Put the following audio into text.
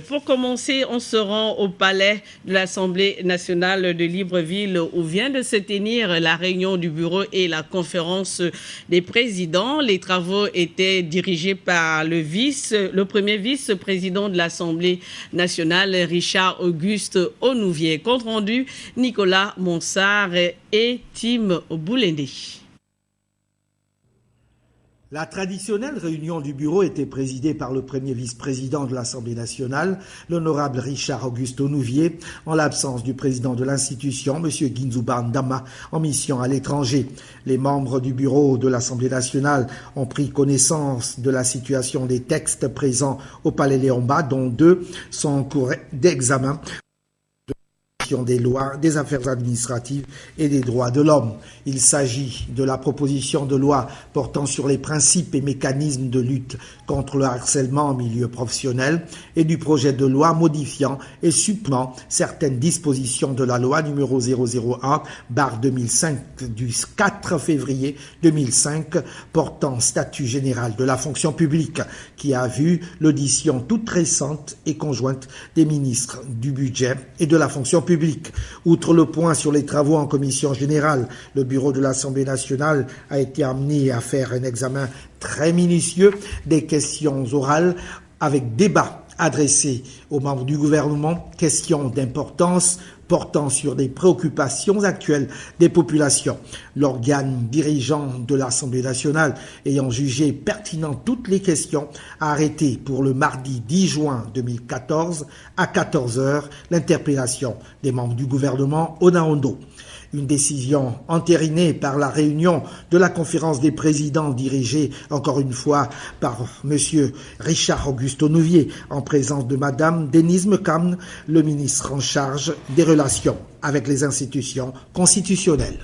Pour commencer, on se rend au palais de l'Assemblée nationale de Libreville où vient de se tenir la réunion du bureau et la conférence des présidents. Les travaux étaient dirigés par le premier vice-président de l'Assemblée nationale, Richard Auguste Onouvier. Compte rendu, Nicolas Monsard et Tim Boulende. La traditionnelle réunion du bureau était présidée par le premier vice-président de l'Assemblée nationale, l'honorable Richard Auguste Onouvier, en l'absence du président de l'institution, M. Ginzuba Ndama, en mission à l'étranger. Les membres du bureau de l'Assemblée nationale ont pris connaissance de la situation des textes présents au Palais Léomba, dont 2 sont en cours d'examen. Des lois, des affaires administratives et des droits de l'homme. Il s'agit de la proposition de loi portant sur les principes et mécanismes de lutte contre le harcèlement en milieu professionnel et du projet de loi modifiant et supplément certaines dispositions de la loi numéro 001/2005 du 4 février 2005 portant statut général de la fonction publique qui a vu l'audition toute récente et conjointe des ministres du budget et de la fonction publique. Outre le point sur les travaux en commission générale, le bureau de l'Assemblée nationale a été amené à faire un examen très minutieux des questions orales avec débat adressé aux membres du gouvernement, questions d'importance portant sur des préoccupations actuelles des populations. L'organe dirigeant de l'Assemblée nationale ayant jugé pertinentes toutes les questions a arrêté pour le mardi 10 juin 2014 à 14 h l'interpellation des membres du gouvernement au Naondo. Une décision entérinée par la réunion de la conférence des présidents dirigée encore une fois par M. Richard Auguste Onouvier en présence de Mme Denise Mekam, le ministre en charge des relations avec les institutions constitutionnelles.